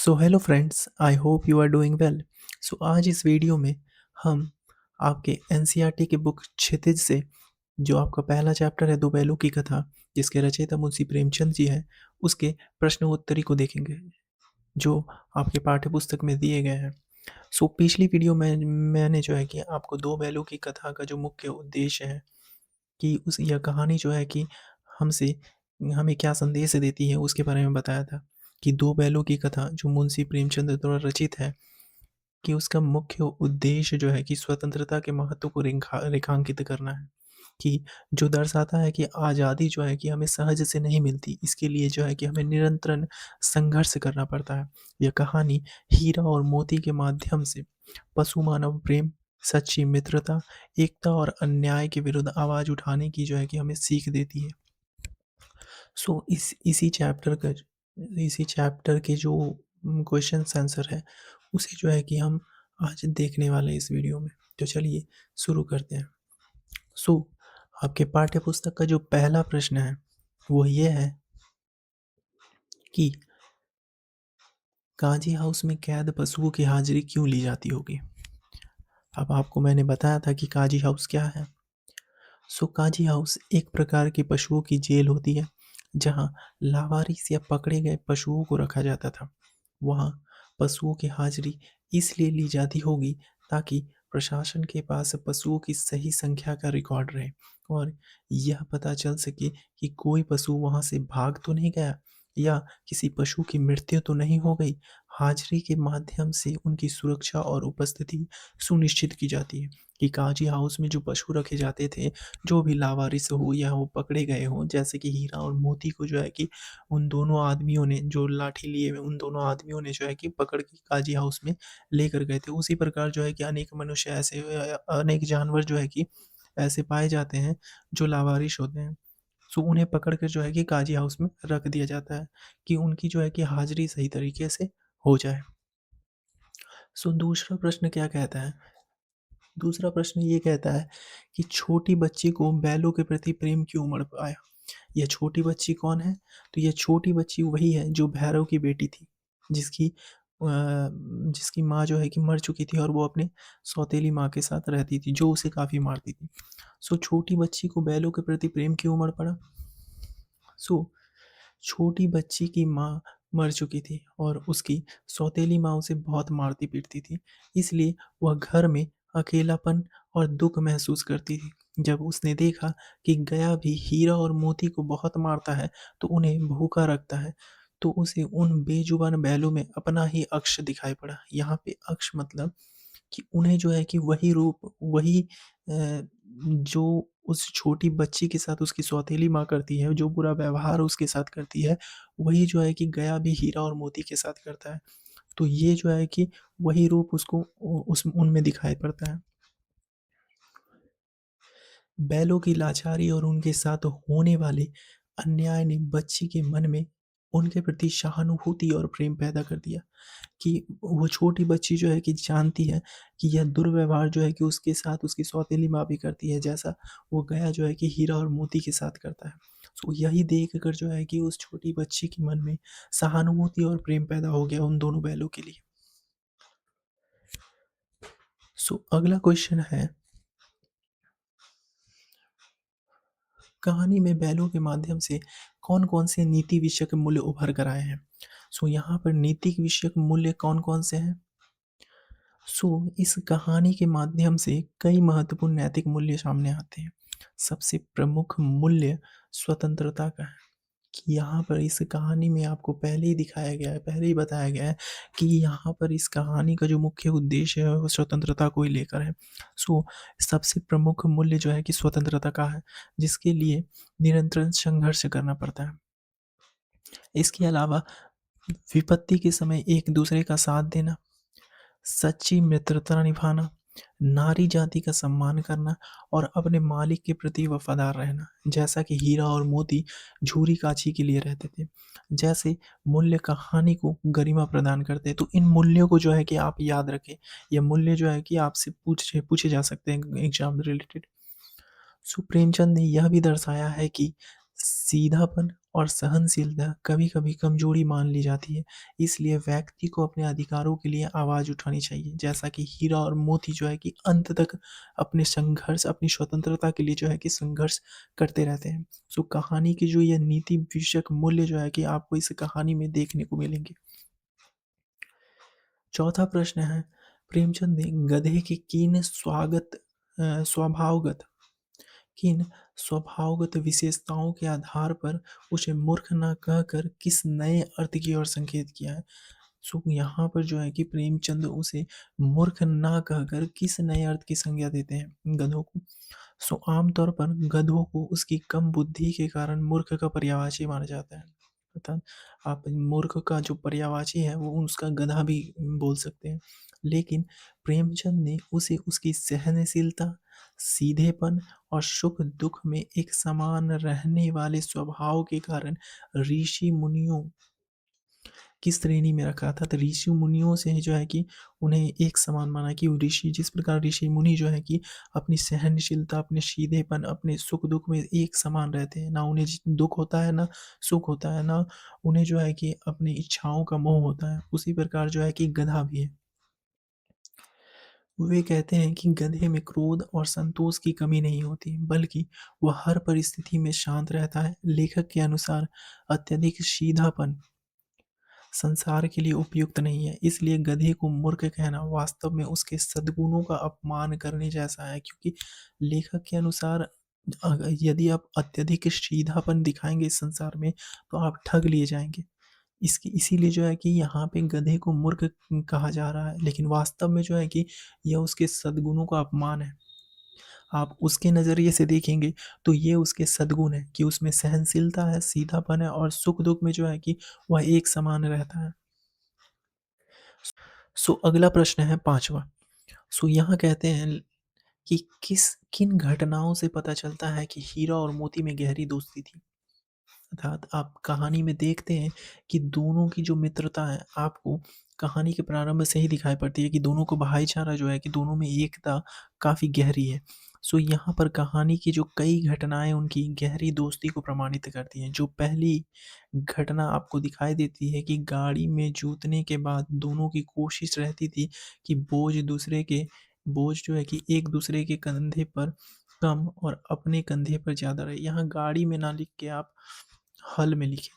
So hello friends, I hope you are doing well. So आज इस video में हम आपके एनसीईआरटी की बुक क्षितिज से जो आपका पहला चैप्टर है दो बैलों की कथा, जिसके रचयिता मुंशी प्रेमचंद जी हैं, उसके प्रश्न उत्तरी को देखेंगे जो आपके पाठ्य पुस्तक में दिए गए हैं। सो पिछली वीडियो में मैंने जो है कि आपको दो बैलों की कथा का जो मुख्य उद्देश्य है कि उस यह कहानी जो है कि हमसे हमें क्या संदेश देती है उसके बारे में बताया था कि दो बैलों की कथा जो मुंशी प्रेमचंद द्वारा रचित है कि उसका मुख्य उद्देश्य जो है कि स्वतंत्रता के महत्व को रेखांकित करना है कि जो दर्शाता है कि आज़ादी जो है कि हमें सहज से नहीं मिलती, इसके लिए जो है कि हमें निरंतर संघर्ष करना पड़ता है। यह कहानी हीरा और मोती के माध्यम से पशु मानव प्रेम, सच्ची मित्रता, एकता और अन्याय के विरुद्ध आवाज़ उठाने की जो है कि हमें सीख देती है। सो इसी चैप्टर के जो क्वेश्चन आंसर है उसे जो है कि हम आज देखने वाले हैं इस वीडियो में। तो चलिए शुरू करते हैं। सो आपके पाठ्य पुस्तक का जो पहला प्रश्न है वो ये है कि काजी हाउस में कैद पशुओं की हाजिरी क्यों ली जाती होगी। अब आपको मैंने बताया था कि काजी हाउस क्या है। सो काजी हाउस एक प्रकार की पशुओं की जेल होती है जहां लावारिस या पकड़े गए पशुओं को रखा जाता था। वहां पशुओं की हाजिरी इसलिए ली जाती होगी ताकि प्रशासन के पास पशुओं की सही संख्या का रिकॉर्ड रहे और यह पता चल सके कि कोई पशु वहां से भाग तो नहीं गया या किसी पशु की मृत्यु तो नहीं हो गई। हाजिरी के माध्यम से उनकी सुरक्षा और उपस्थिति सुनिश्चित की जाती है कि काजी हाउस में जो पशु रखे जाते थे, जो भी लावारिस हो या वो पकड़े गए हों, जैसे कि हीरा और मोती को जो है कि उन दोनों आदमियों ने जो लाठी लिए हुए उन दोनों आदमियों ने जो है कि पकड़ के काजी हाउस में लेकर गए थे। उसी प्रकार जो है कि अनेक मनुष्य ऐसे अनेक जानवर जो है कि ऐसे पाए जाते हैं जो लावारिस होते हैं। सो उन्हें पकड़ कर जो है कि काजी हाउस में रख दिया जाता है कि उनकी जो है कि हाजिरी सही तरीके से हो जाए। सो दूसरा प्रश्न क्या कहता है? दूसरा प्रश्न ये कहता है कि छोटी बच्ची को बैलों के प्रति प्रेम क्यों उमड़ आया। यह छोटी बच्ची कौन है? तो यह छोटी बच्ची वही है जो भैरव की बेटी थी, जिसकी माँ जो है कि मर चुकी थी और वो अपने सौतेली माँ के साथ रहती थी जो उसे काफ़ी मारती थी। सो छोटी बच्ची को बैलों के प्रति प्रेम क्यों उमड़ पड़ा? सो छोटी बच्ची की माँ मर चुकी थी और उसकी सौतेली माँ उसे बहुत मारती पीटती थी, इसलिए वह घर में अकेलापन और दुख महसूस करती थी। जब उसने देखा कि गया भी हीरा और मोती को बहुत मारता है तो उन्हें भूखा रखता है, तो उसे उन बेजुबान बैलों में अपना ही अक्ष दिखाई पड़ा। यहाँ पे अक्ष मतलब कि उन्हें जो है कि वही रूप वही जो उस छोटी बच्ची के साथ उसकी सौतेली माँ करती है, जो बुरा व्यवहार उसके साथ करती है, वही जो है कि गया भी हीरा और मोती के साथ करता है। तो ये जो है कि वही रूप उसको उस उनमें दिखाई पड़ता है। बैलों की लाचारी और उनके साथ होने वाले अन्याय ने बच्ची के मन में उनके प्रति सहानुभूति और प्रेम पैदा कर दिया कि वो छोटी बच्ची जो है कि जानती है कि यह दुर्व्यवहार जो है कि उसके साथ उसकी सौतेली माँ भी करती है, जैसा वो गया जो है कि हीरा और मोती के साथ करता है। तो यही देख कर जो है कि उस छोटी बच्ची के मन में सहानुभूति और प्रेम पैदा हो गया उन दोनों बैलों के लिए। सो अगला क्वेश्चन है, कहानी में बैलों के माध्यम से कौन कौन से नीति विषयक मूल्य उभर कर आए हैं। सो यहाँ पर नीति विषयक मूल्य कौन कौन से हैं? सो इस कहानी के माध्यम से कई महत्वपूर्ण नैतिक मूल्य सामने आते हैं। सबसे प्रमुख मूल्य स्वतंत्रता का है कि यहाँ पर इस कहानी में आपको पहले ही दिखाया गया है, पहले ही बताया गया है कि यहाँ पर इस कहानी का जो मुख्य उद्देश्य है वो स्वतंत्रता को ही लेकर है। सो सबसे प्रमुख मूल्य जो है कि स्वतंत्रता का है, जिसके लिए निरंतर संघर्ष करना पड़ता है। इसके अलावा विपत्ति के समय एक दूसरे का साथ देना, सच्ची मित्रता निभाना, नारी जाति का सम्मान करना और अपने मालिक के प्रति वफादार रहना, जैसा कि हीरा और मोती झूरी काछी के लिए रहते थे। जैसे मूल्य कहानी को गरिमा प्रदान करते हैं, तो इन मूल्यों को जो है कि आप याद रखें। ये मूल्य जो है कि आपसे पूछे पूछे जा सकते हैं एग्जाम रिलेटेड। सो प्रेमचंद ने यह भी दर्शाया है कि सीधापन और सहनशीलता कभी-कभी कमजोरी मान ली जाती है, इसलिए व्यक्ति को अपने अधिकारों के लिए आवाज़ उठानी चाहिए। जैसा कि हीरा और मोती जो है कि अंत तक अपनी स्वतंत्रता के लिए जो है कि संघर्ष करते रहते हैं। सो कहानी की जो ये नीति विषयक मूल्य जो है कि आपको इस कहानी में देखने को मिलेंगे। चौथा प्रश्न है, प्रेमचंद ने गधे के किन स्वभावगत विशेषताओं के आधार पर उसे मूर्ख न कहकर किस नए अर्थ की ओर संकेत किया है? सो यहाँ पर जो है कि प्रेमचंद उसे मूर्ख ना कहकर किस नए अर्थ की संज्ञा देते हैं गधों को? सो आमतौर पर गधों को उसकी कम बुद्धि के कारण मूर्ख का पर्यायवाची माना जाता है। अर्थात आप मूर्ख का जो पर्यायवाची है वो उसका गधा भी बोल सकते हैं। लेकिन प्रेमचंद ने उसे उसकी सहनशीलता, सीधेपन और सुख दुख में एक समान रहने वाले स्वभाव के कारण ऋषि मुनियों की श्रेणी में रखा था। तो ऋषि मुनियों से जो है कि उन्हें एक समान माना कि ऋषि जिस प्रकार ऋषि मुनि जो है कि अपनी सहनशीलता, अपने सीधेपन, अपने सुख दुख में एक समान रहते हैं। ना उन्हें दुख होता है, ना सुख होता है, ना उन्हें जो है कि अपनी इच्छाओं का मोह होता है। उसी प्रकार जो है कि गधा भी है। वे कहते हैं कि गधे में क्रोध और संतोष की कमी नहीं होती, बल्कि वह हर परिस्थिति में शांत रहता है। लेखक के अनुसार अत्यधिक सीधापन संसार के लिए उपयुक्त नहीं है, इसलिए गधे को मूर्ख कहना वास्तव में उसके सद्गुणों का अपमान करने जैसा है। क्योंकि लेखक के अनुसार यदि आप अत्यधिक सीधापन दिखाएंगे इस संसार में तो आप ठग लिए जाएंगे। इसकी इसीलिए जो है कि यहाँ पे गधे को मूर्ख कहा जा रहा है, लेकिन वास्तव में जो है कि यह उसके सद्गुणों का अपमान है। आप उसके नज़रिए से देखेंगे तो ये उसके सद्गुण है कि उसमें सहनशीलता है, सीधापन है और सुख दुख में जो है कि वह एक समान रहता है। सो अगला प्रश्न है पांचवा। सो यहाँ कहते हैं कि किन घटनाओं से पता चलता है कि हीरा और मोती में गहरी दोस्ती थी? अर्थात आप कहानी में देखते हैं कि दोनों की जो मित्रता है आपको कहानी के प्रारंभ से ही दिखाई पड़ती है कि दोनों को भाईचारा जो है कि दोनों में एकता काफ़ी गहरी है। सो यहाँ पर कहानी की जो कई घटनाएं उनकी गहरी दोस्ती को प्रमाणित करती हैं। जो पहली घटना आपको दिखाई देती है कि गाड़ी में जूतने के बाद दोनों की कोशिश रहती थी कि बोझ जो है कि एक दूसरे के कंधे पर कम और अपने कंधे पर ज़्यादा रहे। यहाँ गाड़ी में ना लिख के आप हल में लिखे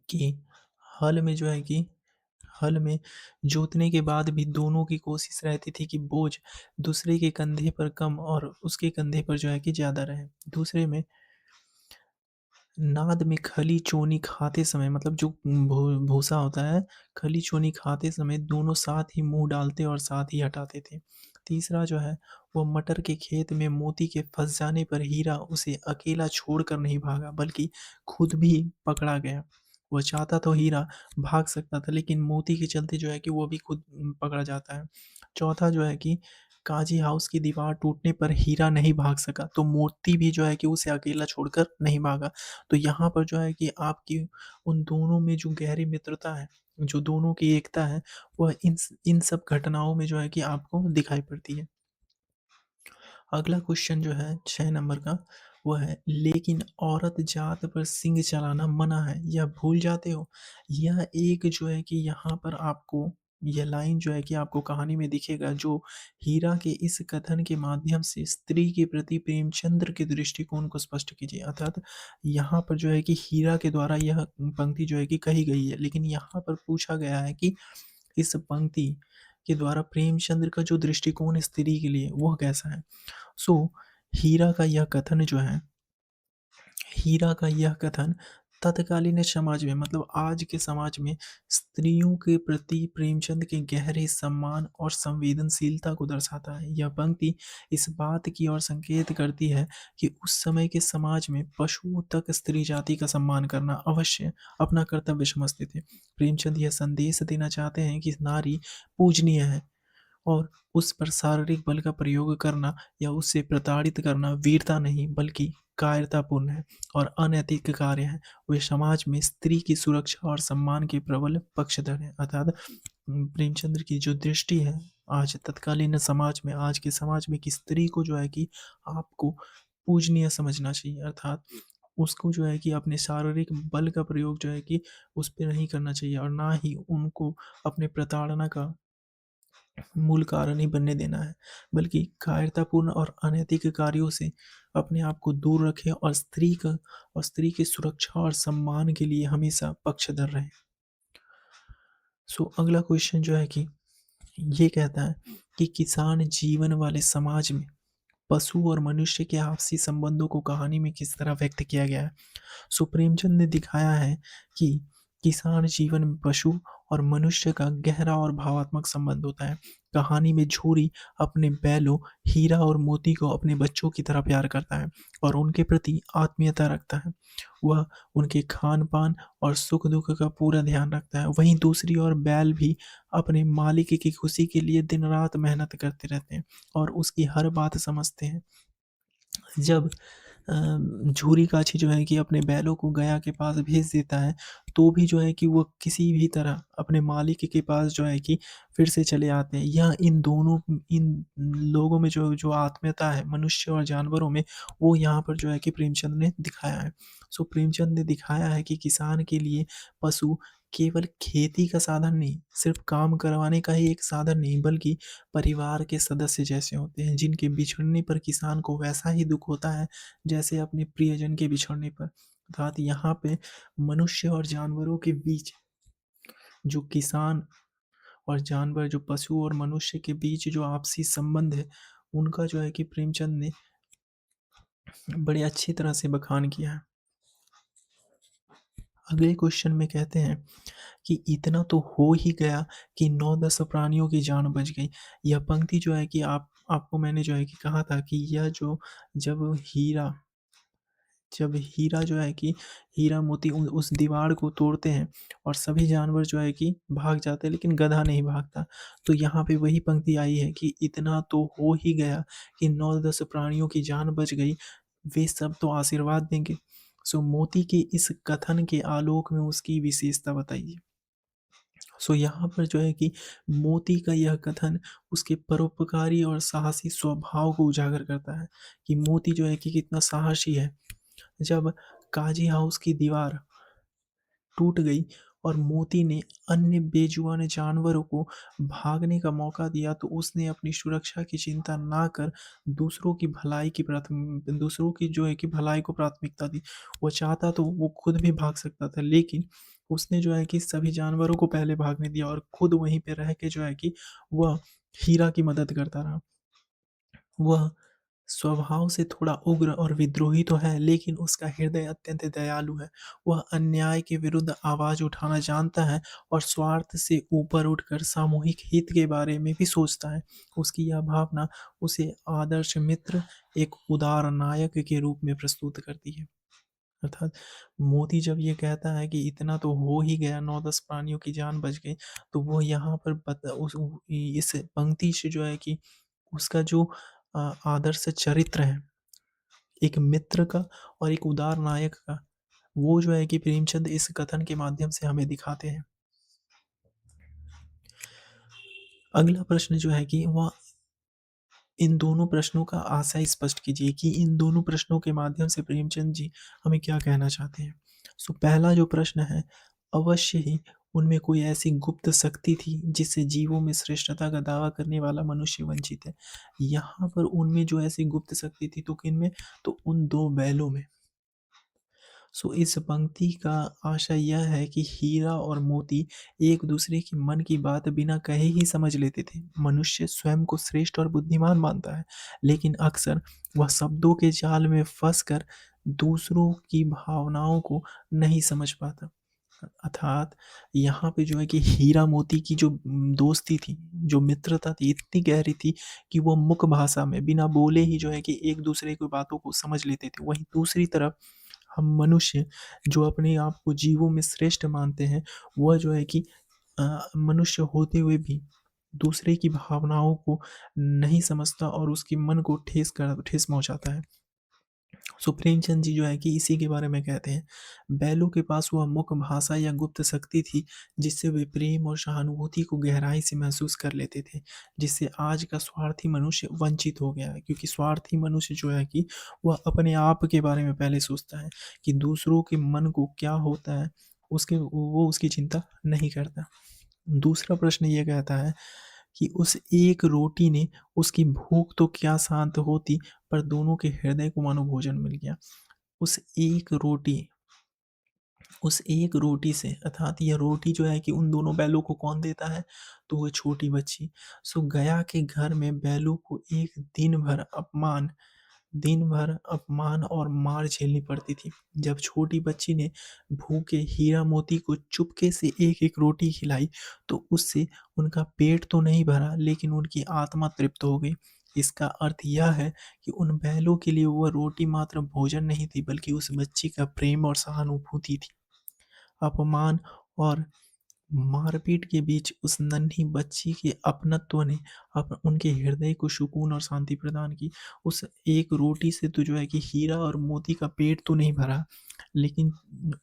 कि हल में जो है कि हल में जोतने के बाद भी दोनों की कोशिश रहती थी कि बोझ दूसरे के कंधे पर कम और उसके कंधे पर जो है कि ज़्यादा रहे। दूसरे में नाद में खली चोनी खाते समय मतलब जो भूसा होता है, खली चोनी खाते समय दोनों साथ ही मुंह डालते और साथ ही हटाते थे। तीसरा जो है वो मटर के खेत में मोती के फंस जाने पर हीरा उसे अकेला छोड़कर नहीं भागा, बल्कि खुद भी पकड़ा गया। वह चाहता तो हीरा भाग सकता था, लेकिन मोती के चलते जो है कि वो भी खुद पकड़ा जाता है। चौथा जो है कि काजी हाउस की दीवार टूटने पर हीरा नहीं भाग सका, तो मोती भी जो है कि उसे अकेला छोड़कर नहीं भागा। तो यहाँ पर जो है कि आपकी उन दोनों में जो गहरी मित्रता है, जो दोनों की एकता है, वह इन सब घटनाओं में जो है कि आपको दिखाई पड़ती है। अगला क्वेश्चन जो है 6 नंबर का, वो है लेकिन औरत जात पर सिंग चलाना मना है, यह भूल जाते हो? यह एक जो है कि यहाँ पर आपको यह लाइन जो है कि आपको कहानी में दिखेगा, जो हीरा के इस कथन के माध्यम से स्त्री के प्रति प्रेमचंद्र के दृष्टिकोण को स्पष्ट कीजिए। अर्थात यहाँ पर जो है कि हीरा के द्वारा यह पंक्ति जो है कि कही गई है, लेकिन यहाँ पर पूछा गया है कि इस पंक्ति के द्वारा प्रेमचंद्र का जो दृष्टिकोण है स्त्री के लिए वह कैसा है। सो हीरा का यह कथन जो है हीरा का यह कथन तत्कालीन समाज में मतलब आज के समाज में स्त्रियों के प्रति प्रेमचंद के गहरे सम्मान और संवेदनशीलता को दर्शाता है। यह पंक्ति इस बात की ओर संकेत करती है कि उस समय के समाज में पशुओं तक स्त्री जाति का सम्मान करना अवश्य अपना कर्तव्य समझते थे। प्रेमचंद यह संदेश देना चाहते हैं कि नारी पूजनीय है और उस पर शारीरिक बल का प्रयोग करना या उससे प्रताड़ित करना वीरता नहीं बल्कि कायरतापूर्ण है और अनैतिक कार्य है। वे समाज में स्त्री की सुरक्षा और सम्मान के प्रबल पक्षधर हैं। अर्थात प्रेमचंद्र की जो दृष्टि है आज तत्कालीन समाज में, आज के समाज में कि स्त्री को जो है कि आपको पूजनीय समझना चाहिए। अर्थात उसको जो है कि अपने शारीरिक बल का प्रयोग जो है कि उस पे नहीं करना चाहिए, और ना ही उनको अपने प्रताड़ना का मूल कारण ही बनने देना है, बल्कि कायरतापूर्ण और अनैतिक कार्यों से अपने आप को दूर रखें, और स्त्री की सुरक्षा और सम्मान के लिए हमेशा पक्षधर रहें। सो अगला क्वेश्चन जो है कि ये कहता है कि किसान जीवन वाले समाज में पशु और मनुष्य के आपसी संबंधों को कहानी में किस तरह व्यक्त किया गया है। सो प्रेमचंद ने दिखाया है कि किसान जीवन में पशु और मनुष्य का गहरा और भावात्मक संबंध होता है। कहानी में झूरी अपने बैलों, हीरा और मोती को अपने बच्चों की तरह प्यार करता है और उनके प्रति आत्मीयता रखता है। वह उनके खान पान और सुख दुख का पूरा ध्यान रखता है। वहीं दूसरी ओर बैल भी अपने मालिक की खुशी के लिए दिन रात मेहनत करते रहते हैं और उसकी हर बात समझते हैं। जब झूरी काठी जो है कि अपने बैलों को गया के पास भेज देता है, तो भी जो है कि वो किसी भी तरह अपने मालिक के पास जो है कि फिर से चले आते हैं। यह इन लोगों में जो जो आत्मीयता है मनुष्य और जानवरों में, वो यहाँ पर जो है कि प्रेमचंद ने दिखाया है। सो प्रेमचंद ने दिखाया है कि किसान के लिए पशु केवल खेती का साधन नहीं, सिर्फ काम करवाने का ही एक साधन नहीं, बल्कि परिवार के सदस्य जैसे होते हैं, जिनके बिछड़ने पर किसान को वैसा ही दुख होता है जैसे अपने प्रियजन के बिछड़ने पर। अर्थात यहाँ पे मनुष्य और जानवरों के बीच, जो किसान और जानवर, जो पशु और मनुष्य के बीच जो आपसी संबंध है, उनका जो है कि प्रेमचंद ने बड़े अच्छी तरह से बखान किया है। अगले क्वेश्चन में कहते हैं कि इतना तो हो ही गया कि 9-10 प्राणियों की जान बच गई। यह पंक्ति जो है कि आपको मैंने जो है कि कहा था कि यह जो जब हीरा जब हीरा जो है कि हीरा मोती उस दीवार को तोड़ते हैं और सभी जानवर जो है कि भाग जाते हैं, लेकिन गधा नहीं भागता। तो यहाँ पे वही पंक्ति आई है कि इतना तो हो ही गया कि 9-10 प्राणियों की जान बच गई, वे सब तो आशीर्वाद देंगे। सो मोती के इस कथन के आलोक में उसकी विशेषता बताइए। सो यहाँ पर जो है कि मोती का यह कथन उसके परोपकारी और साहसी स्वभाव को उजागर करता है, कि मोती जो है कि कितना साहसी है। जब काजी हाउस की दीवार टूट गई और मोती ने अन्य बेजुबान जानवरों को भागने का मौका दिया, तो उसने अपनी सुरक्षा की चिंता ना कर दूसरों की जो है कि भलाई को प्राथमिकता दी। वो चाहता तो वो खुद भी भाग सकता था, लेकिन उसने जो है कि सभी जानवरों को पहले भागने दिया और खुद वहीं पे रह के जो है कि वह हीरा की मदद करता रहा। वह स्वभाव से थोड़ा उग्र और विद्रोही तो है, लेकिन उसका हृदय अत्यंत दयालु है। वह अन्याय के विरुद्ध आवाज उठाना जानता है और स्वार्थ से ऊपर उठकर सामूहिक हित के बारे में भी सोचता है। उसकी यह भावना उसे आदर्श मित्र, एक उदार नायक के रूप में प्रस्तुत करती है। अर्थात मोदी जब ये कहता है कि इतना तो हो ही गया, 9-10 प्राणियों की जान बच गई, तो वो यहाँ पर इस पंक्ति से जो है कि उसका जो आदर्श चरित्र है, एक मित्र का और एक उदार नायक का, वो जो है कि प्रेमचंद इस कथन के माध्यम से हमें दिखाते हैं। अगला प्रश्न जो है कि वह इन दोनों प्रश्नों का आशय स्पष्ट कीजिए, कि इन दोनों प्रश्नों के माध्यम से प्रेमचंद जी हमें क्या कहना चाहते हैं। सो पहला जो प्रश्न है, अवश्य ही उनमें कोई ऐसी गुप्त शक्ति थी जिससे जीवों में श्रेष्ठता का दावा करने वाला मनुष्य वंचित है। यहाँ पर उनमें जो ऐसी गुप्त शक्ति थी, तो किन में, तो उन दो बैलों में। सो इस पंक्ति का आशय यह है कि हीरा और मोती एक दूसरे की मन की बात बिना कहे ही समझ लेते थे। मनुष्य स्वयं को श्रेष्ठ और बुद्धिमान मानता है, लेकिन अक्सर वह शब्दों के जाल में फंसकर दूसरों की भावनाओं को नहीं समझ पाता। अर्थात यहाँ पे जो है कि हीरा मोती की जो दोस्ती थी, जो मित्रता थी, इतनी गहरी थी कि वो मुख भाषा में बिना बोले ही जो है कि एक दूसरे की बातों को समझ लेते थे। वहीं दूसरी तरफ हम मनुष्य, जो अपने आप को जीवों में श्रेष्ठ मानते हैं, वह जो है कि मनुष्य होते हुए भी दूसरे की भावनाओं को नहीं समझता और उसकी मन को ठेस पहुंचाता है। सो प्रेमचंद जी जो है कि इसी के बारे में कहते हैं, बैलों के पास वह मुख भाषा या गुप्त शक्ति थी जिससे वे प्रेम और सहानुभूति को गहराई से महसूस कर लेते थे, जिससे आज का स्वार्थी मनुष्य वंचित हो गया है। क्योंकि स्वार्थी मनुष्य जो है कि वह अपने आप के बारे में पहले सोचता है कि दूसरों के मन को क्या होता है, उसके वो उसकी चिंता नहीं करता। दूसरा प्रश्न ये कहता है कि उस एक रोटी ने उसकी भूख तो क्या शांत होती, पर दोनों के हृदय को मानो भोजन मिल गया। उस एक रोटी उस एक रोटी से, अर्थात यह रोटी जो है कि उन दोनों बैलों को कौन देता है, तो वो छोटी बच्ची। सो गया के घर में बैलों को एक दिन भर अपमान और मार झेलनी पड़ती थी। जब छोटी बच्ची ने भूखे हीरा मोती को चुपके से एक एक रोटी खिलाई, तो उससे उनका पेट तो नहीं भरा, लेकिन उनकी आत्मा तृप्त हो गई। इसका अर्थ यह है कि उन बैलों के लिए वह रोटी मात्र भोजन नहीं थी, बल्कि उस बच्ची का प्रेम और सहानुभूति थी। अपमान और मारपीट के बीच उस नन्ही बच्ची के अपनत्व ने उनके हृदय को सुकून और शांति प्रदान की। उस एक रोटी से तो जो है कि हीरा और मोती का पेट तो नहीं भरा, लेकिन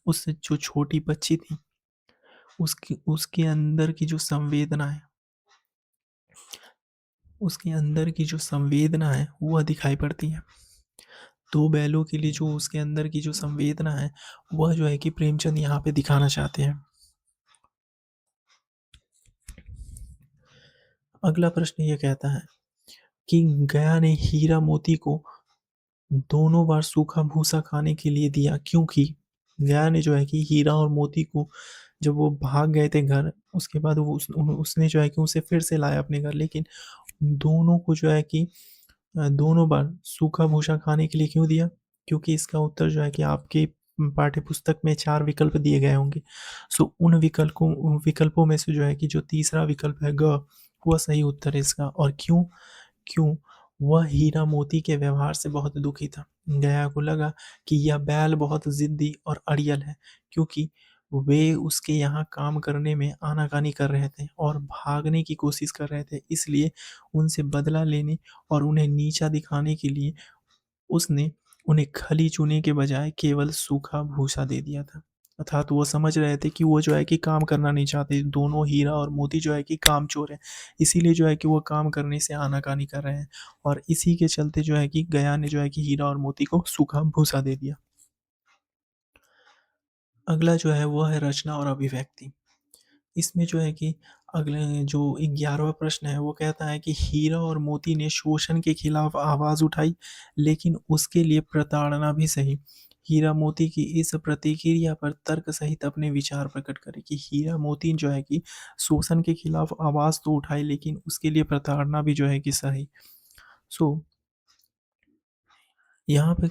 उस जो छोटी बच्ची थी, उसके उसके अंदर की जो संवेदना है उसके अंदर की जो संवेदना है वह दिखाई पड़ती है। दो बैलों के लिए जो उसके अंदर की जो संवेदना है, वह जो है कि प्रेमचंद यहाँ पे दिखाना चाहते हैं। अगला प्रश्न ये कहता है कि गया ने हीरा मोती को दोनों बार सूखा भूसा खाने के लिए दिया, क्योंकि गया ने जो है कि हीरा और मोती को, जब वो भाग गए थे घर, उसके बाद उसने जो है कि उसे फिर से लाया अपने घर, लेकिन दोनों को जो है कि दोनों बार सूखा भूसा खाने के लिए क्यों दिया? क्योंकि इसका उत्तर जो है कि आपके पाठ्य पुस्तक में 4 विकल्प दिए गए होंगे। सो उन विकल्पों में से जो है कि जो तीसरा विकल्प है ग, वह सही उत्तर है इसका। और क्यों? क्यों? वह हीरा मोती के व्यवहार से बहुत दुखी था। गया को लगा कि यह बैल बहुत ज़िद्दी और अड़ियल है, क्योंकि वे उसके यहाँ काम करने में आनाकानी कर रहे थे और भागने की कोशिश कर रहे थे। इसलिए उनसे बदला लेने और उन्हें नीचा दिखाने के लिए उसने उन्हें खली चूने के बजाय केवल सूखा भूसा दे दिया था। अर्थात वो समझ रहे थे कि वो जो है कि काम करना नहीं चाहते, दोनों हीरा और मोती जो है कि कामचोर हैं, इसीलिए जो है कि वो काम करने से आनाकानी कर रहे हैं, और इसी के चलते जो है कि गया ने जो है कि हीरा और मोती को सूखा भूसा दे दिया। अगला जो है वो है रचना और अभिव्यक्ति। इसमें जो है कि अगले जो 11वां प्रश्न है वो कहता है कि हीरा और मोती ने शोषण के खिलाफ आवाज उठाई, लेकिन उसके लिए प्रताड़ना भी सही। हीरा मोती की इस प्रतिक्रिया पर तर्क सहित अपने विचार प्रकट करें कि हीरा मोती जो है कि शोषण के खिलाफ आवाज तो उठाई, लेकिन उसके लिए प्रताड़ना भी जो है कि सही। सो यहाँ पे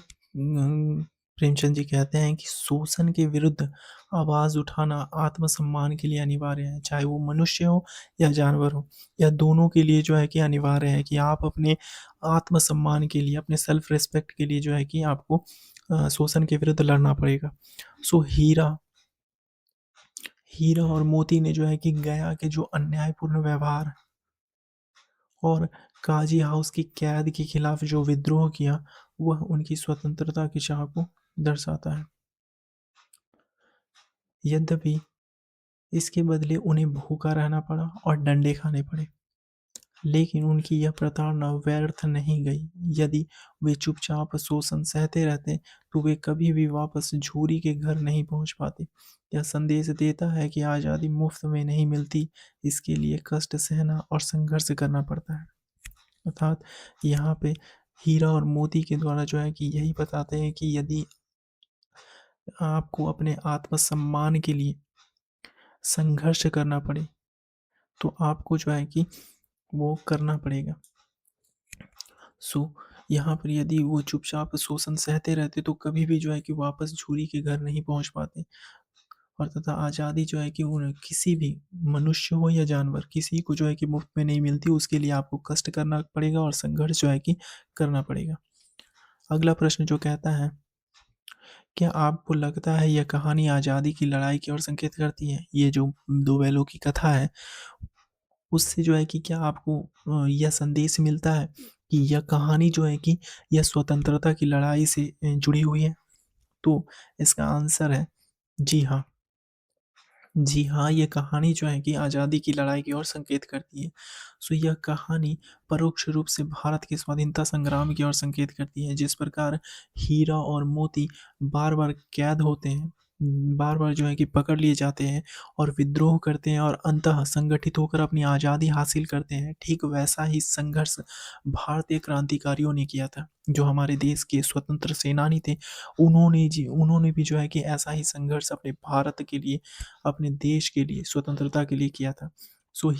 प्रेमचंद जी कहते हैं कि शोषण के विरुद्ध आवाज उठाना आत्मसम्मान के लिए अनिवार्य है, चाहे वो मनुष्य हो या जानवर हो, या दोनों के लिए जो है कि अनिवार्य है कि आप अपने आत्मसम्मान के लिए, अपने सेल्फ रिस्पेक्ट के लिए जो है कि आपको शोषण के विरुद्ध लड़ना पड़ेगा। सो हीरा और मोती ने जो है कि गया के जो अन्यायपूर्ण व्यवहार और काजी हाउस की कैद के खिलाफ जो विद्रोह किया, वह उनकी स्वतंत्रता की चाह को दर्शाता है। यद्यपि इसके बदले उन्हें भूखा रहना पड़ा और डंडे खाने पड़े, लेकिन उनकी यह प्रताड़ना व्यर्थ नहीं गई। यदि वे चुपचाप शोषण सहते रहते, तो वे कभी भी वापस झूरी के घर नहीं पहुंच पाते। यह संदेश देता है कि आज़ादी मुफ्त में नहीं मिलती, इसके लिए कष्ट सहना और संघर्ष करना पड़ता है। अर्थात यहाँ पे हीरा और मोती के द्वारा जो है कि यही बताते हैं कि यदि आपको अपने आत्मसम्मान के लिए संघर्ष करना पड़े, तो आपको जो है कि वो करना पड़ेगा। सो यहाँ पर यदि वो चुपचाप शोषण सहते रहते, तो कभी भी जो है कि वापस झूरी के घर नहीं पहुंच पाते, और तथा आज़ादी जो है कि उन्हें किसी भी मनुष्य हो या जानवर, किसी को जो है कि मुफ्त में नहीं मिलती, उसके लिए आपको कष्ट करना पड़ेगा और संघर्ष जो है कि करना पड़ेगा। अगला प्रश्न जो कहता है, क्या आपको लगता है यह कहानी आज़ादी की लड़ाई की ओर संकेत करती है? ये जो दो बैलों की कथा है, उससे जो है कि क्या आपको यह संदेश मिलता है कि यह कहानी जो है कि यह स्वतंत्रता की लड़ाई से जुड़ी हुई है? तो इसका आंसर है जी हाँ। जी हाँ, ये कहानी जो है कि आज़ादी की लड़ाई की ओर संकेत करती है। सो यह कहानी परोक्ष रूप से भारत के स्वाधीनता संग्राम की ओर संकेत करती है। जिस प्रकार हीरा और मोती बार-बार कैद होते हैं, बार-बार जो है कि पकड़ लिए जाते हैं और विद्रोह करते हैं और अंततः संगठित होकर अपनी आज़ादी हासिल करते हैं, ठीक वैसा ही संघर्ष भारतीय क्रांतिकारियों ने किया था। जो हमारे देश के स्वतंत्र सेनानी थे, उन्होंने भी जो है कि ऐसा ही संघर्ष अपने भारत के लिए, अपने देश के लिए, स्वतंत्रता के लिए किया था। सो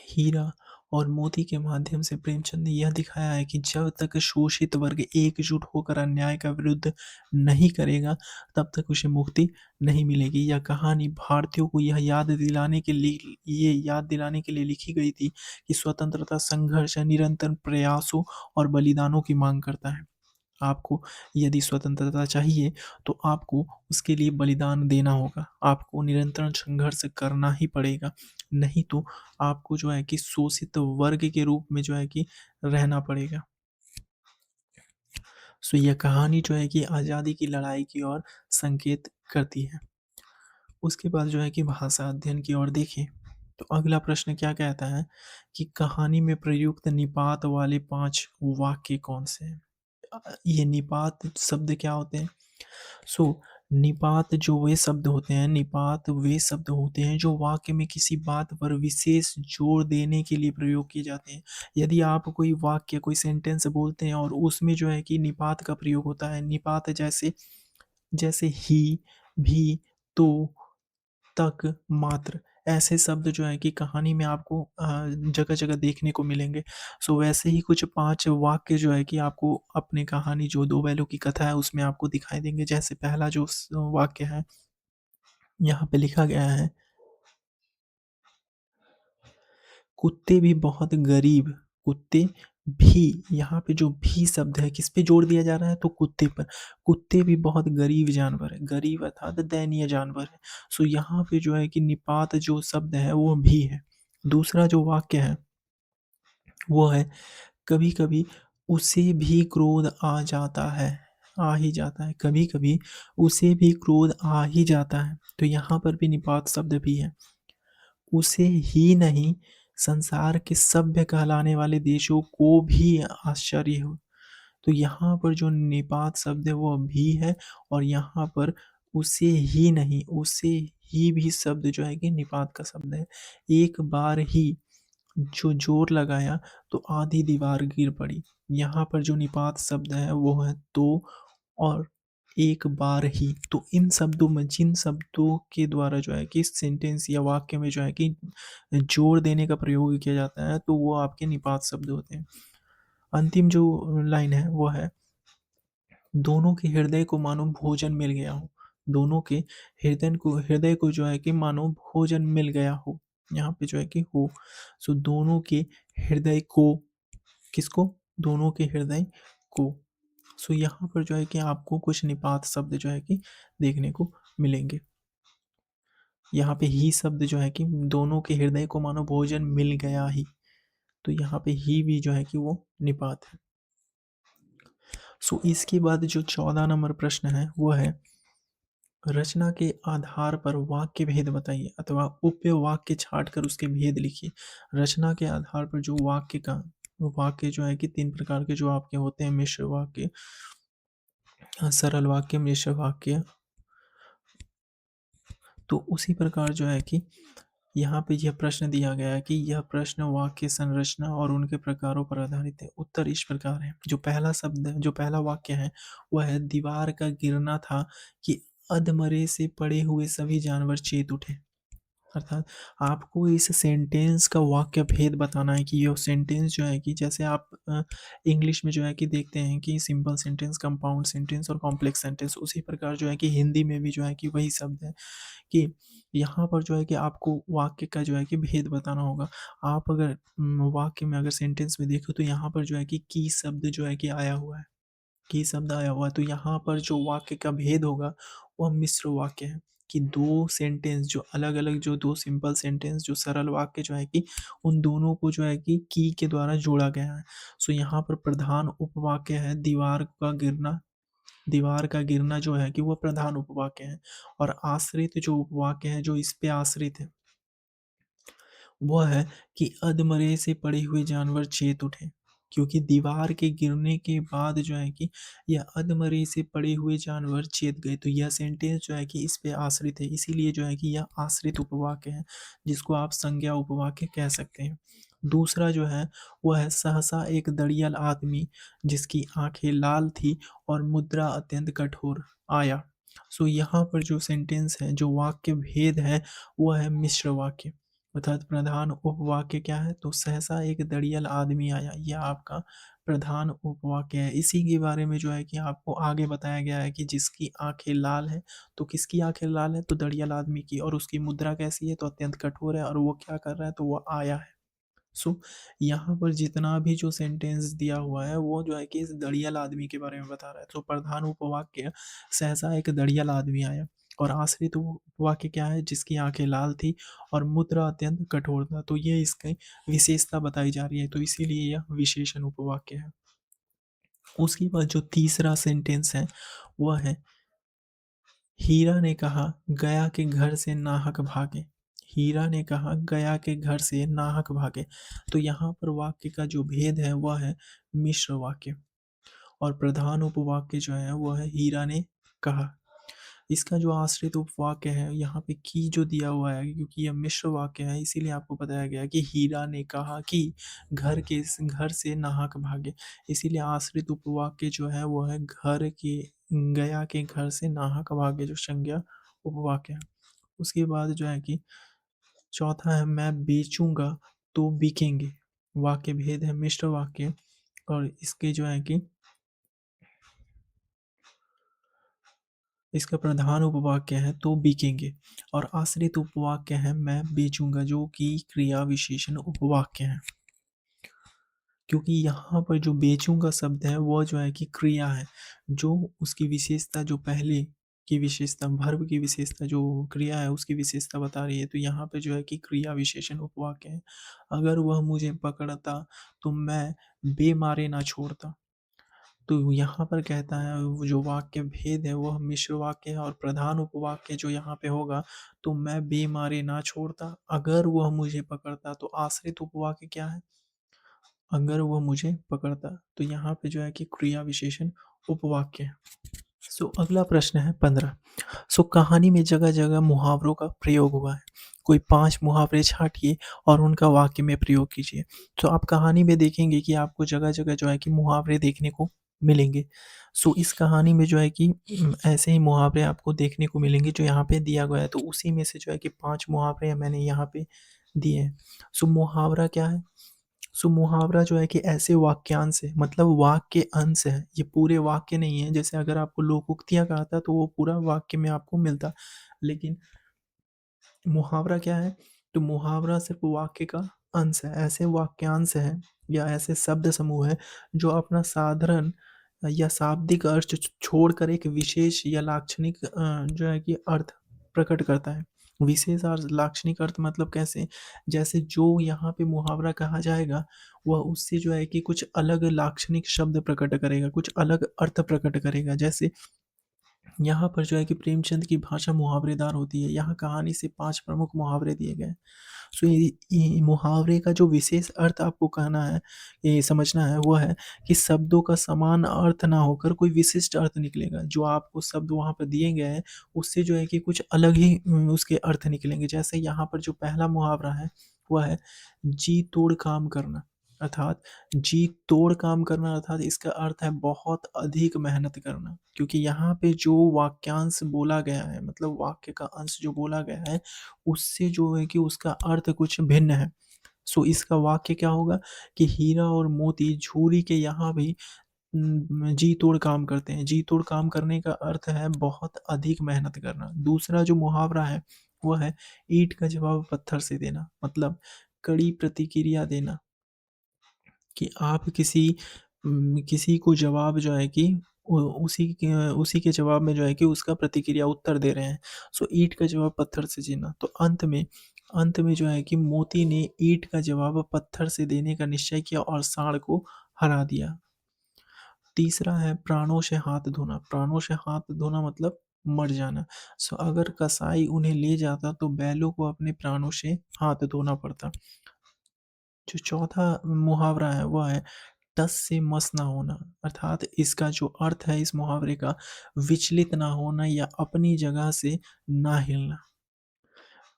हीरा और मोती के माध्यम से प्रेमचंद ने यह दिखाया है कि जब तक शोषित वर्ग एकजुट होकर अन्याय का विरुद्ध नहीं करेगा, तब तक उसे मुक्ति नहीं मिलेगी। यह कहानी भारतीयों को ये याद दिलाने के लिए लिखी गई थी कि स्वतंत्रता संघर्ष निरंतर प्रयासों और बलिदानों की मांग करता है। आपको यदि स्वतंत्रता चाहिए तो आपको उसके लिए बलिदान देना होगा। आपको निरंतर संघर्ष करना ही पड़ेगा। नहीं तो आपको जो है कि शोषित वर्ग के रूप में जो है कि रहना पड़ेगा। सो यह कहानी जो है कि आज़ादी की लड़ाई की ओर संकेत करती है। उसके बाद जो है कि भाषा अध्ययन की ओर देखें तो अगला प्रश्न क्या कहता है कि कहानी में प्रयुक्त निपात वाले 5 वाक्य कौन से हैं? ये निपात शब्द क्या होते हैं? सो निपात वे शब्द होते हैं जो वाक्य में किसी बात पर विशेष जोर देने के लिए प्रयोग किए जाते हैं। यदि आप कोई वाक्य, कोई सेंटेंस बोलते हैं और उसमें जो है कि निपात का प्रयोग होता है, निपात जैसे जैसे ही, भी, तो, तक, मात्र, ऐसे शब्द जो है कि कहानी में आपको जगह-जगह देखने को मिलेंगे। सो वैसे ही कुछ 5 वाक्य जो है कि आपको अपनी कहानी जो दो बैलों की कथा है उसमें आपको दिखाई देंगे। जैसे पहला जो वाक्य है, यहाँ पे लिखा गया है, कुत्ते भी बहुत गरीब, कुत्ते भी, यहाँ पे जो भी शब्द है किस पे जोड़ दिया जा रहा है? तो कुत्ते पर। कुत्ते भी बहुत गरीब जानवर है, गरीब अर्थात दयनीय जानवर है। सो यहाँ पे जो है कि निपात जो शब्द है वो भी है। दूसरा जो वाक्य है वो है, कभी कभी उसे भी क्रोध आ जाता है, आ ही जाता है, कभी कभी उसे भी क्रोध आ ही जाता है। तो यहाँ पर भी निपात शब्द भी है। उसे ही नहीं, संसार के सभ्य कहलाने वाले देशों को भी आश्चर्य हो। तो यहाँ पर जो निपात शब्द है वो भी है और यहाँ पर उसे ही नहीं, उसे ही भी शब्द जो है कि निपात का शब्द है। एक बार ही जो जोर लगाया तो आधी दीवार गिर पड़ी। यहाँ पर जो निपात शब्द है वो है तो और एक बार ही। तो इन शब्दों में जिन शब्दों के द्वारा जो है कि सेंटेंस या वाक्य में जो है कि जोर देने का प्रयोग किया जाता है तो वो आपके निपात शब्द होते हैं। अंतिम जो लाइन है वो है, दोनों के हृदय को मानो भोजन मिल गया हो। दोनों के हृदय को जो है कि मानो भोजन मिल गया हो। यहाँ पे जो है कि हो। सो दोनों के हृदय को, किसको? दोनों के हृदय को। सो यहाँ पर जो है कि आपको कुछ निपात शब्द जो है कि देखने को मिलेंगे। यहाँ पे ही शब्द जो है कि दोनों के हृदय को मानो भोजन मिल गया ही। तो यहाँ पे ही भी जो है कि वो निपात है। सो इसके बाद जो 14 नंबर प्रश्न है वो है, रचना के आधार पर वाक्य भेद बताइए अथवा उपवाक्य छाट कर उसके भेद लिखिए। रचना के आधार पर जो वाक्य जो है कि 3 प्रकार के जो आपके होते हैं, मिश्र वाक्य, सरल वाक्य, मिश्र वाक्य। तो उसी प्रकार जो है कि यहाँ पे यह प्रश्न दिया गया है कि यह प्रश्न वाक्य संरचना और उनके प्रकारों पर आधारित है। उत्तर इस प्रकार है। जो पहला वाक्य है वह है, दीवार का गिरना था कि अधमरे से पड़े हुए सभी जानवर चेत उठे। अर्थात आपको इस सेंटेंस का वाक्य भेद बताना है कि यह सेंटेंस जो है कि जैसे आप इंग्लिश में जो है कि देखते हैं कि सिंपल सेंटेंस, कंपाउंड सेंटेंस और कॉम्प्लेक्स सेंटेंस, उसी प्रकार जो है कि हिंदी में भी जो है कि वही शब्द है कि यहाँ पर जो है कि आपको वाक्य का जो है कि भेद बताना होगा। आप अगर वाक्य में अगर सेंटेंस में देखो तो यहाँ पर जो है कि शब्द जो है कि आया हुआ है, की शब्द आया हुआ है, तो यहाँ पर जो वाक्य का भेद होगा वह मिश्र वाक्य है। कि 2 सेंटेंस जो अलग-अलग, जो 2 सिंपल सेंटेंस, जो सरल वाक्य जो है कि उन दोनों को जो है कि की के द्वारा जोड़ा गया है। सो यहाँ पर प्रधान उपवाक्य है दीवार का गिरना। दीवार का गिरना जो है कि वो प्रधान उपवाक्य है, और आश्रित जो उपवाक्य है जो इस पे आश्रित है वो है कि अधमरे से पड़े हुए जानवर चेत उठे। क्योंकि दीवार के गिरने के बाद जो है कि यह अधमरे से पड़े हुए जानवर चेत गए, तो यह सेंटेंस जो है कि इस पे आश्रित है, इसीलिए जो है कि यह आश्रित उपवाक्य है, जिसको आप संज्ञा उपवाक्य कह सकते हैं। दूसरा जो है वह है सहसा एक दड़ियल आदमी जिसकी आंखें लाल थी और मुद्रा अत्यंत कठोर आया। सो यहाँ पर जो सेंटेंस है, जो वाक्य भेद है, वह है मिश्र वाक्य। अर्थात प्रधान उपवाक्य क्या है, तो सहसा एक दड़ियल आदमी आया, यह आपका प्रधान उपवाक्य है। इसी के बारे में जो है कि आपको आगे बताया गया है कि जिसकी आंखें लाल है, तो किसकी आंखें लाल है, तो दड़ियल आदमी की, और उसकी मुद्रा कैसी है, तो अत्यंत कठोर है, और वो क्या कर रहा है, तो वो आया है। सो यहाँ पर जितना भी जो सेंटेंस दिया हुआ है वो जो है कि इस दड़ियल आदमी के बारे में बता रहा है। तो प्रधान उपवाक्य सहसा एक दड़ियल आदमी आया, और आश्रित उपवाक्य क्या है, जिसकी आंखें लाल थी और मुद्रा अत्यंत कठोर था। तो ये इसकी विशेषता बताई जा रही है, तो इसीलिए यह विशेषण उपवाक्य है। उसके बाद जो तीसरा सेंटेंस है वह है हीरा ने कहा गया के घर से नाहक भागे। हीरा ने कहा गया के घर से नाहक भागे। तो यहाँ पर वाक्य का जो भेद है वह है मिश्र वाक्य, और प्रधान उपवाक्य जो है वह है हीरा ने कहा। इसका जो आश्रित उपवाक्य है यहाँ पे की जो दिया हुआ है, क्योंकि यह मिश्र वाक्य है इसीलिए आपको बताया गया कि हीरा ने कहा कि घर से नाहक भागे। इसीलिए आश्रित उपवाक्य जो है वो है घर के गया के घर से नाहक भागे, जो संज्ञा उपवाक्य है। उसके बाद जो है कि चौथा है मैं बेचूंगा तो बिकेंगे। वाक्य भेद है मिश्र वाक्य, और इसके जो है कि इसका प्रधान उपवाक्य है तो बिकेंगे, और आश्रित उपवाक्य है मैं बेचूंगा, जो कि क्रिया विशेषण उपवाक्य है। क्योंकि यहाँ पर जो बेचूंगा शब्द है वो जो है कि क्रिया है, जो उसकी विशेषता, जो पहले की विशेषता वर्ब की विशेषता, जो क्रिया है उसकी विशेषता बता रही है। तो यहाँ पे जो है कि क्रिया विशेषण उपवाक्य है। अगर वह मुझे पकड़ता तो मैं बेमारे ना छोड़ता। तो यहाँ पर कहता है वो जो वाक्य भेद है वह मिश्र वाक्य है, और प्रधान उपवाक्य जो यहाँ पे होगा, तो मैं बेमारे ना छोड़ता, अगर वह मुझे पकड़ता। तो आश्रित उपवाक्य क्या है, अगर वह मुझे पकड़ता। तो यहाँ पे जो है कि क्रिया विशेषण उपवाक्य है। सो अगला प्रश्न है 15। सो कहानी में जगह जगह मुहावरों का प्रयोग हुआ है। कोई 5 मुहावरे छांटिए और उनका वाक्य में प्रयोग कीजिए। तो आप कहानी में देखेंगे कि आपको जगह जगह जो है कि मुहावरे देखने को मिलेंगे। सो इस कहानी में जो है कि ऐसे ही मुहावरे आपको देखने को मिलेंगे जो यहाँ पे दिया गया है। तो उसी में से जो है कि 5 मुहावरे मैंने यहाँ पे दिए हैं। सो मुहावरा क्या है, सो मुहावरा जो है कि ऐसे वाक्यांश है, मतलब वाक्य अंश है, ये पूरे वाक्य नहीं है। जैसे अगर आपको लोकोक्तियां कहा था तो वो पूरा वाक्य में आपको मिलता, लेकिन मुहावरा क्या है, तो मुहावरा सिर्फ वाक्य का अंश है। ऐसे वाक्यांश है या ऐसे शब्द समूह है जो अपना साधारण या शाब्दिक अर्थ छोड़कर एक विशेष या लाक्षणिक जो है कि अर्थ प्रकट करता है। विशेष और लाक्षणिक अर्थ मतलब कैसे, जैसे जो यहाँ पे मुहावरा कहा जाएगा वह उससे जो है कि कुछ अलग लाक्षणिक शब्द प्रकट करेगा, कुछ अलग अर्थ प्रकट करेगा। जैसे यहाँ पर जो है कि प्रेमचंद की भाषा मुहावरेदार होती है। यहाँ कहानी से 5 प्रमुख मुहावरे दिए गए हैं। सो ये मुहावरे का जो विशेष अर्थ आपको कहना है, ये समझना है, वो है कि शब्दों का समान अर्थ ना होकर कोई विशिष्ट अर्थ निकलेगा। जो आपको शब्द वहाँ पर दिए गए हैं उससे जो है कि कुछ अलग ही उसके अर्थ निकलेंगे। जैसे यहाँ पर जो पहला मुहावरा है वह है जी तोड़ काम करना। अर्थात जी तोड़ काम करना, अर्थात इसका अर्थ है बहुत अधिक मेहनत करना। क्योंकि यहाँ पे जो वाक्यांश बोला गया है, मतलब वाक्य का अंश जो बोला गया है, उससे जो है कि उसका अर्थ कुछ भिन्न है। सो इसका वाक्य क्या होगा कि हीरा और मोती झूरी के यहाँ भी जी तोड़ काम करते हैं। जी तोड़ काम करने का अर्थ है बहुत अधिक मेहनत करना। दूसरा जो मुहावरा है वह है ईंट का जवाब पत्थर से देना, मतलब कड़ी प्रतिक्रिया देना। कि आप किसी को जवाब जो है कि उसी के जवाब में जो है कि उसका प्रतिक्रिया उत्तर दे रहे हैं। सो ईंट का जवाब पत्थर से जीना। तो अंत में जो है कि मोती ने ईंट का जवाब पत्थर से देने का निश्चय किया और सांड को हरा दिया। तीसरा है प्राणों से हाथ धोना। प्राणों से हाथ धोना मतलब मर जाना। सो अगर कसाई उन्हें ले जाता तो बैलों को अपने प्राणों से हाथ धोना पड़ता। जो चौथा मुहावरा है वह है टस से मस ना होना। अर्थात इसका जो अर्थ है इस मुहावरे का विचलित ना होना या अपनी जगह से ना हिलना।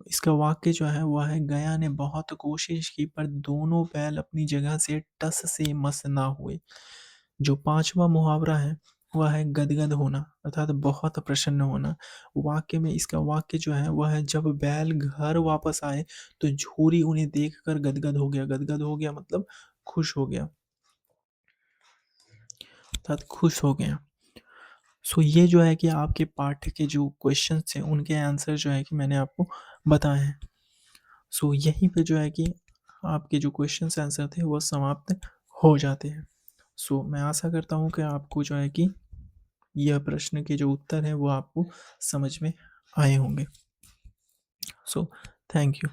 इसका वाक्य जो है वह है गया ने बहुत कोशिश की पर दोनों बैल अपनी जगह से टस से मस ना हुए। जो पांचवा मुहावरा है वह है गदगद होना अर्थात बहुत प्रसन्न होना। वाक्य में इसका वाक्य जो है वह है जब बैल घर वापस आए तो झूरी उन्हें देखकर गदगद हो गया। गदगद हो गया मतलब खुश हो गया अर्थात खुश हो गया। सो ये जो है कि आपके पाठ्य के जो क्वेश्चन थे उनके आंसर जो है कि मैंने आपको बताए हैं। सो यहीं पे जो है कि आपके जो क्वेश्चन आंसर थे वो समाप्त हो जाते हैं। सो मैं आशा करता हूँ कि आपको जो है कि यह प्रश्न के जो उत्तर हैं वो आपको समझ में आए होंगे। So thank you.